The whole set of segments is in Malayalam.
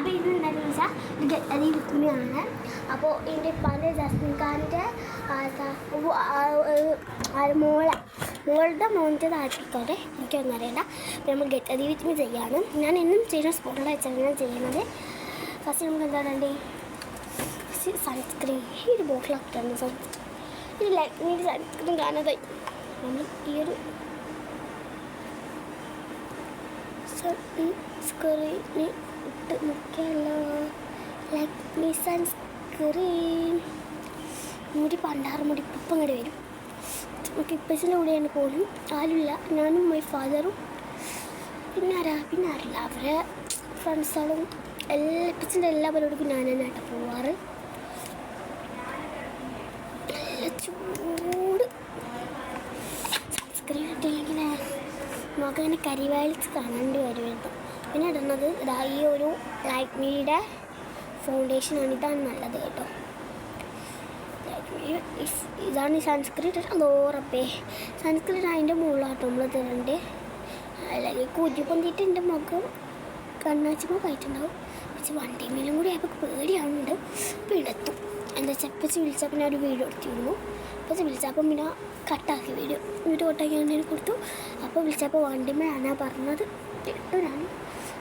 അപ്പോൾ ഇത് എന്താണെന്ന് വെച്ചാൽ ഇത് വിത്തുമാണ്. അപ്പോൾ ഇതിൻ്റെ പല ജസ്മിൻ ഖാൻ്റെ മോളുടെ മോൻ്റെ താല്പര്യത്തോടെ എനിക്കൊന്നും അറിയണ്ട. അപ്പോൾ നമ്മൾ ഗെറ്റ് അതി വിത്ത് മീ ചെയ്യാണ്. ഞാൻ എന്നും ചെയ്യുന്ന സ്പോട്ടിൽ വെച്ചാണ് ഞാൻ ചെയ്യുന്നത്. ഫസ്റ്റ് നമുക്ക് എന്താണേ സൺസ്ക്രീൻ ഈ ഒരു ബോട്ടിലാക്കിയിട്ടുണ്ട്. സൺസ്ക്രീൻ ഇത് ലാക്മിയുടെ സൺസ്ക്രീൻ കാണാതായി. നമ്മൾ ഈ ഒരു സൺസ്ക്രീന് ഇട്ട് മുക്കിയല്ലോ. ലാക്മി സൺസ്ക്രീൻ മുടി പണ്ടാറ് മുടി ഇപ്പം ഇങ്ങോട്ട് വരും. നമുക്ക് ഇപ്പച്ചിൻ്റെ കൂടെയാണ് പോലും ആരുമില്ല, ഞാനും മൈ ഫാദറും പിന്നെ ആരില്ല. അവരെ ഫ്രണ്ട്സുകളും ഇപ്പച്ചിൻ്റെ എല്ലാ പരിപാടിക്കും ഞാൻ തന്നെയായിട്ട് പോവാറ്. നല്ല ചൂട് സൺസ്ക്രീൻ ഇട്ടില്ലെങ്കിൽ നമുക്കങ്ങനെ കരിവാളിച്ച് കാണേണ്ടി വരുമായിരുന്നു. പിന്നെ ഇടുന്നത് ഇതാ ഈ ഒരു ലാക്മിയുടെ ഫൗണ്ടേഷനാണ്. ഇതാണ് നല്ലത് കേട്ടോ. ഇതാണ് ഈ സൺസ്ക്രീൻ. അതോറപ്പേ സൺസ്ക്രീൻ അതിൻ്റെ മുകളിലാട്ടോ നമ്മൾ തരണ്ട്. അല്ലെങ്കിൽ കുതി പൊന്തിയിട്ട് എൻ്റെ മുഖം കണ്ണാച്ചുമ്പോൾ പോയിട്ടുണ്ടാവും. പക്ഷെ വണ്ടിമേലും കൂടി ആയപ്പോൾ പേടിയാവുന്നുണ്ട്. അപ്പോൾ എടുത്തു എന്താ വെച്ചാൽ ഇപ്പച്ച് വിളിച്ചപ്പോൾ ഞാൻ ഒരു വീഡിയോ എടുത്തിരുന്നു. ഇപ്പച്ച് വിളിച്ചപ്പോൾ പിന്നെ കട്ടാക്കി വീഡിയോ കട്ടാക്കി ഞാൻ കൊടുത്തു. അപ്പോൾ വിളിച്ചപ്പോൾ വണ്ടിമേലാണ് പറഞ്ഞത് കേട്ടു. ഞാൻ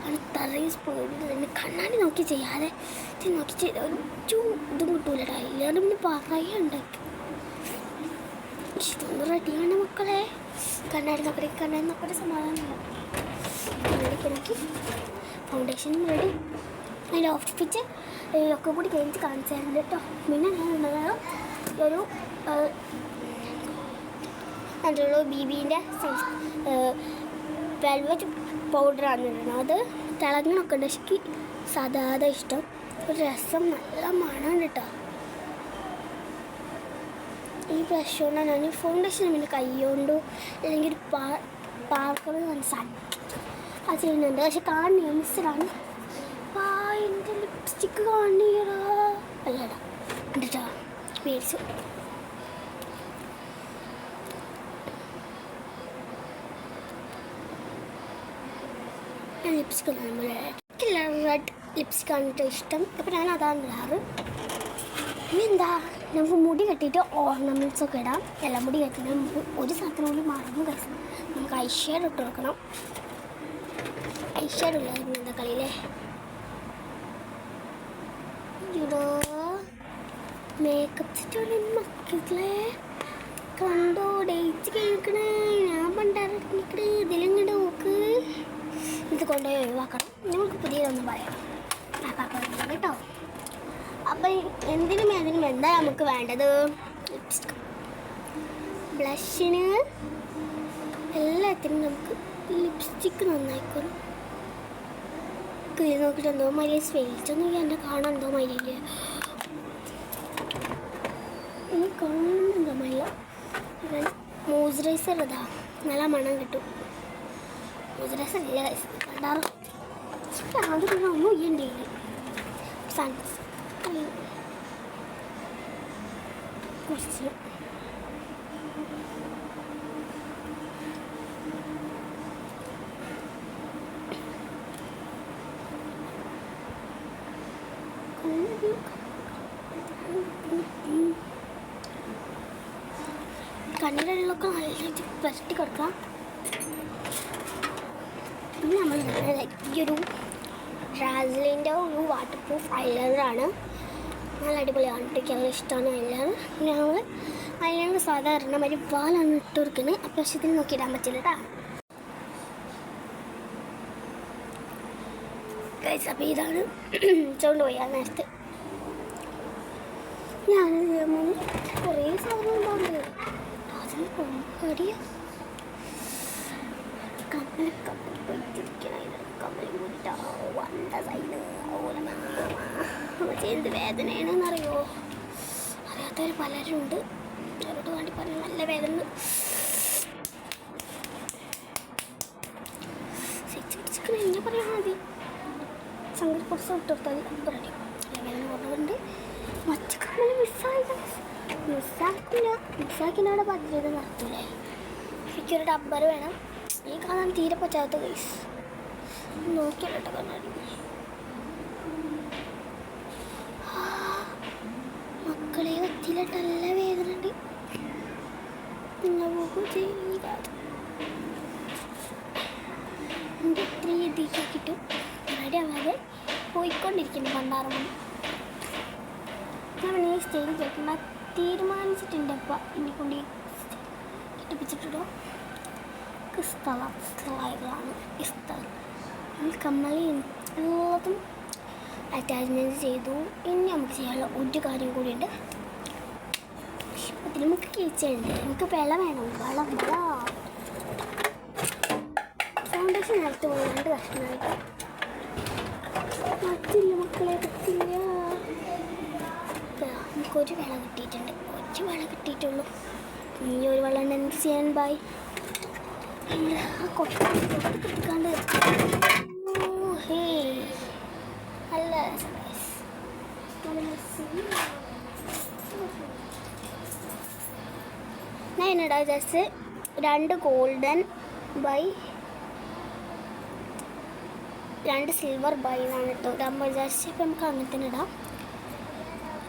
അത് തറയും സ്പീഡിൽ തന്നെ കണ്ണാടി നോക്കി ചെയ്യാതെ ഇത് നോക്കി ചെയ്ത ഒരു ഇതും കിട്ടൂലടാ. ഇല്ലാതെ പിന്നെ പറയുണ്ടാക്കി ഇതൊന്നും റെഡിയാണ് മക്കളെ. കണ്ണാടി നോക്കട്ടെ സമാധാനമില്ല. കണ്ണാടിക്ക് നോക്കി ഫൗണ്ടേഷനും റെഡി. അതിൻ്റെ ഔട്ട്ഫിറ്റ് ഒക്കെ കൂടി കഴിഞ്ഞിട്ട് കാണിച്ചു തരുന്നുണ്ട് കേട്ടോ. പിന്നെ ഞാൻ ഉള്ളത് ഒരു അതിലുള്ള ബിബിൻ്റെ വെൽവെറ്റ് പൗഡറാണ് ഇടുന്നത്. അത് തിളങ്ങണമൊക്കെ ഉണ്ട്. എനിക്ക് സാധാരണ ഇഷ്ടം. ഒരു രസം നല്ല മണമാണ് കേട്ടോ. ഈ ബ്രഷ് കൊണ്ടാണ് ഞാൻ ഫൗണ്ടേഷൻ പിന്നെ കൈ കൊണ്ടോ അല്ലെങ്കിൽ ഒരു പാർക്കർ അത് ചെയ്യുന്നുണ്ട്. പക്ഷെ കാണുന്നില്ല, മിസ്സഡാണ്. എൻ്റെ ലിപ്സ്റ്റിക്ക് കാണിയടാ അല്ലടാ കണ്ടിട്ടാ പേടിച്ചു. ലിപ്സ്റ്റിക് റെഡ് ലിപ്സ്റ്റിക് ആണ് ഇഷ്ടം. അപ്പോൾ ഞാൻ അതാണ് ഇടാറ്. ഇനി എന്താ നമുക്ക് മുടി കെട്ടിയിട്ട് ഓർണമെൻറ്റ്സ് ഒക്കെ ഇടാം. എല്ലാം മുടി കെട്ടിയിട്ട് നമുക്ക് ഒരു സാധനം കൂടി മറന്നു കഴിച്ചു. നമുക്ക് ഐഷേഡ് ഇട്ട് കൊടുക്കണം. ഐഷേഡ് ഇല്ലായിരുന്നു എന്താ കളിയിലെ ഇടോ മേക്കപ്പ് സെറ്റ് മക്കളെ കണ്ടോ. ഡേറ്റ് കേൾക്കണേ ഞാൻ പണ്ടാറിക്കണേ. ഇതിലെങ്ങോട്ട് നോക്ക്. ഇത് കൊണ്ടുപോയി ഒഴിവാക്കണം. നമുക്ക് പുതിയതൊന്നും പറയാം കേട്ടോ. അപ്പം എന്തിനും എന്താ നമുക്ക് വേണ്ടത്? ലിപ്സ്റ്റിക്, ബ്ലഷിന്, എല്ലാത്തിനും നമുക്ക് ലിപ്സ്റ്റിക്ക് നന്നായിക്കണം. കീഴ് നോക്കിയിട്ട് എന്തോ മര്യാദ സ്വേലിച്ചൊന്നും എൻ്റെ കാണാൻ എന്തോ മര്യാദ കാണുന്നുണ്ടോ മര്യ. മോയ്സ്ചറൈസർ ഇതാ നല്ല മണം കിട്ടും. മോയ്സ്ചറൈസർ ഇല്ല കണ്ടാറ് ആദ്യം ഒന്നും ചെയ്യണ്ടേ. സൺസ്ക്രീൻ കുറച്ച് കണ്ണിൻ്റെ ഇടയിലൊക്കെ നല്ലതായിട്ട് പുരട്ടി കൊടുക്കാം. പിന്നെ നമ്മൾ ഈ ഒരു ഡാസ്ലിൻ്റെ ഒരു വാട്ടർ പ്രൂഫ് ഐലൈനറാണ്. നല്ല അടിപൊളിയാണ്. എനിക്ക് നല്ല ഇഷ്ടമാണ് ഐലൈനർ. ഞങ്ങൾ ഐലൈനർ സാധാരണ ഒരു വാലാണ് ഇട്ട് കൊടുക്കുന്നത്. അപ്രാവശ്യത്തിന് നോക്കിയിടാൻ പറ്റില്ല കേട്ടോ. അപ്പോൾ ഇതാണ് ചുവണ്ട് പോയി ആ നേരത്ത്. ഞാൻ കുറേ സാധനം ഉണ്ടാവുന്നത് അതിന് പേടിയ കമ്മൽ പോയിട്ടിരിക്കണം. കമ്മൽ കൂടിയിട്ടോ വണ്ട സൈഡ് പക്ഷേ എന്ത് വേദനയാണെന്നറിയോ. അറിയാത്തവർ പലരും ഉണ്ട്. അവരോട് വേണ്ടി പറഞ്ഞു നല്ല വേദന. എന്താ പറയാൻ മതി സംഗതി കുറച്ച് ഇട്ടെടുത്താൽ റെഡി. വേദന കുറവുണ്ട്. മച്ചക്കമ്മൽ മിസ്സാക്കിൻ്റെ അവിടെ പദ്ധതി നടത്തൂലേ. എനിക്കൊരു ഡബ്ബർ വേണം. ഈ കാണാൻ തീരെ പറ്റാത്ത കേസ് നോക്കിയല്ലോ കണ്ണാടി. നല്ല വേദന ഉണ്ട്. പോകും ചെയ്യാതെ എൻ്റെ ഇത്രയും ഇതിലേക്ക് കിട്ടും റെഡി ആവാതെ പോയിക്കൊണ്ടിരിക്കുന്നു പണ്ടാറ് മണി. ഞാൻ ഈ സ്റ്റേജിൽ കേൾക്കുന്ന തീരുമാനിച്ചിട്ടുണ്ട്. അപ്പം എന്നെ കൊണ്ട് കിട്ടിപ്പിച്ചിട്ടോ സ്ഥലങ്ങളാണ് ഈ സ്ഥലം. കമ്മലും എല്ലാതും അറ്റാച്ച്മെൻറ്റ് ചെയ്തു. ഇനി നമുക്ക് ചെയ്യാനുള്ള ഒരു കാര്യം കൂടിയുണ്ട്. അതിൽ നമുക്ക് കിച്ചുണ്ട്. നമുക്ക് വെള്ളം വേണം. വെള്ളം ഫൗണ്ടേഷൻ നേരത്തെ പോയി 2 വർഷമായിട്ട് പറ്റില്ല മക്കളെ, പറ്റില്ല. നമുക്കൊരു വെള്ളം കിട്ടിയിട്ടുണ്ട്. ഒരു വെള്ളം കിട്ടിയിട്ടുള്ളൂ. ഈ ഒരു വെള്ളം എന്ത് ചെയ്യാൻ ബായ് ആ കൊട്ടിക്കാണ്ട് ഹേ നല്ല ഞാൻ എന്നടാ just 2 golden buy 2 silver buy എന്നാണ് കേട്ടോ. നമ്മൾ ജസ്റ്റ് ഇപ്പം നമുക്ക് അങ്ങനെ തന്നെ ഇടാം.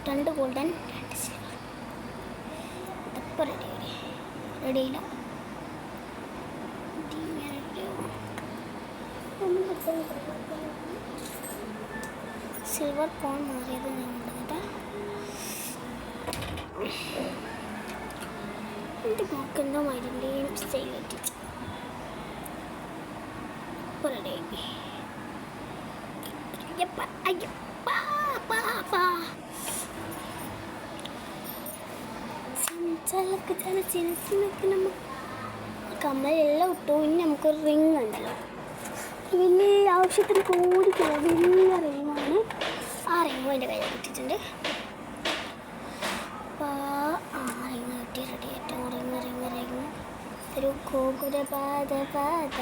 2 ഗോൾഡൻ 2 സിൽവർ. ഇതിപ്പോൾ റെഡിയില്ല. സിൽവർ കോൺ മാറിയത് ഞങ്ങളുടെ എൻ്റെ നോക്കുന്ന മരുന്നിൻ്റെയും സ്റ്റൈൽ എത്തിച്ചു റെഡി. കമ്മലെല്ലാം ഇട്ടു. ഇനി നമുക്കൊരു റിങ് ഉണ്ടല്ലോ, വലിയ ആവശ്യത്തിന് കൂടി വലിയ റിങ്ങാണ്. ആ റിങ്ങും എൻ്റെ കയ്യിൽ കിട്ടിയിട്ടുണ്ട്. അപ്പോൾ ആ റിങ് കിട്ടി റെഡി ആയിട്ട്. റിങ് ഒരു ഗോകുരപാത പാത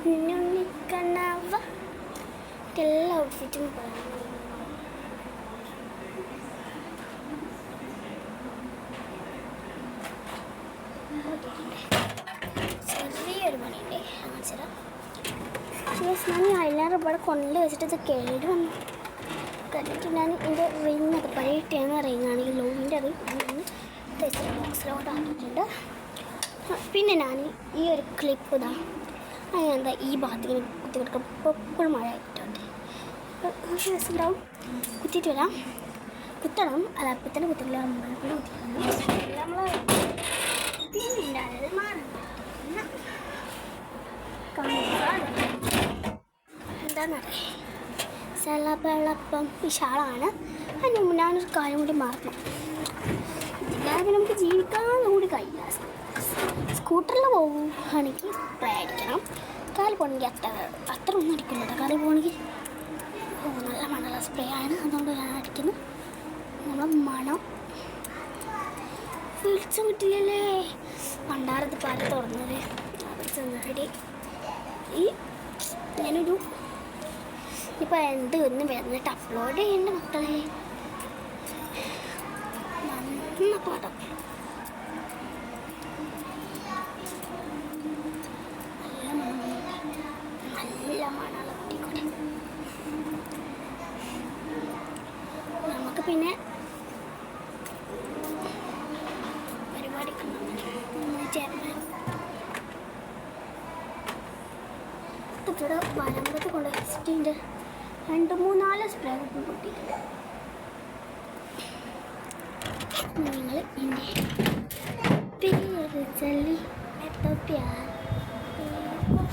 ഉണ്ണിക്കണ്ണാവ എല്ലാ ഔട്ട്ഫിറ്റും ചെറിയൊരു പണിയുണ്ട്. കാണിച്ചതാ. ഞാൻ ഐലൈനർ ഇവിടെ കൊണ്ട് വെച്ചിട്ട് ഇത് കേട് വന്നു. എന്നിട്ട് ഞാൻ എൻ്റെ റിങ് അത് പഴയ ടേണ റിങ്ങാണ്. ഈ ലോവിൻ്റെ റിങ് തെച്ചിട്ട് ബോക്സിലോട്ട് ആക്കിയിട്ടുണ്ട്. പിന്നെ ഞാൻ ഈ ഒരു ക്ലിപ്പ് ഇതാ എന്താ ഈ ഭാഗത്തേക്ക് കുത്തി കൊടുക്കും. എപ്പോഴും മഴ ആയിട്ടുണ്ട്. ഉണ്ടാവും. കുത്തിയിട്ട് വരാം. കുത്തണം. അത് അപ്പം തന്നെ കുത്തില്ല. നമ്മൾ എന്താണെന്നറിയാം സെളപ്പളപ്പം വിശാളാണ്. അതിന് ഞാനൊരു കാര്യം കൂടി മറന്നു. ഇതില്ലാതെ നമുക്ക് ജീവിക്കാൻ കൂടി കഴിയില്ല. സ്കൂട്ടറിൽ പോകുകയാണെങ്കിൽ സ്പ്രേ അടിക്കണം. കാല് പോകണമെങ്കിൽ അത്ര ഒന്നും അടിക്കുന്നുണ്ട്. കാല് പോകണമെങ്കിൽ നല്ല മണമുള്ള സ്പ്രേ ആണ്. അതുകൊണ്ട് ഞാൻ അടിക്കുന്നു. നമ്മളെ മണം വിളിച്ചും കിട്ടില്ലല്ലേ. പണ്ടാരത്ത് പാര തുറന്നത് ചെന്നടി ഈ ഞാനൊരു ഇപ്പം എന്ത് ഒന്നും വരുന്നിട്ട് അപ്ലോഡ് ചെയ്യേണ്ട മക്കളെ. നന്ന പാടം നല്ല മണമുള്ള കുട്ടിക്കൂടെ. നമുക്ക് പിന്നെ പരിപാടിക്ക് ഇവിടെ വരമ്പത്ത് കൊണ്ട് വെച്ചിട്ടുണ്ട്. 2-3-4 സ്പ്രേ പൊട്ടിയിട്ടുണ്ട്. നിങ്ങൾ എൻ്റെ പേര് ചൊല്ലി എത്തോപ്യാർ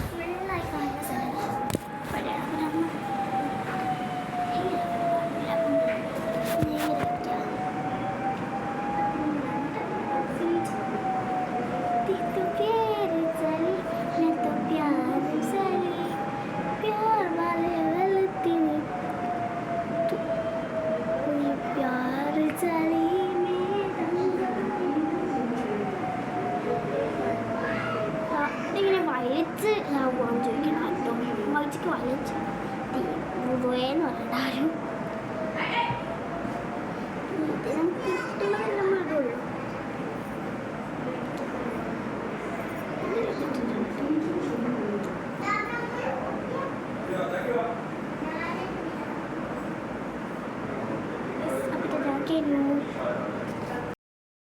ഫുള്ളായി കാണുന്ന സ്ഥലം ഇങ്ങനെ വലിച്ച് പോകാൻ ചോദിക്കണം കേട്ടോ. വലിച്ചിക്ക് വലിച്ച് എന്ന് പറഞ്ഞാലും ഇത് നമുക്ക് കിട്ടുന്നതെല്ലാം മകളുള്ളൂ. നോക്കിയിരുന്നു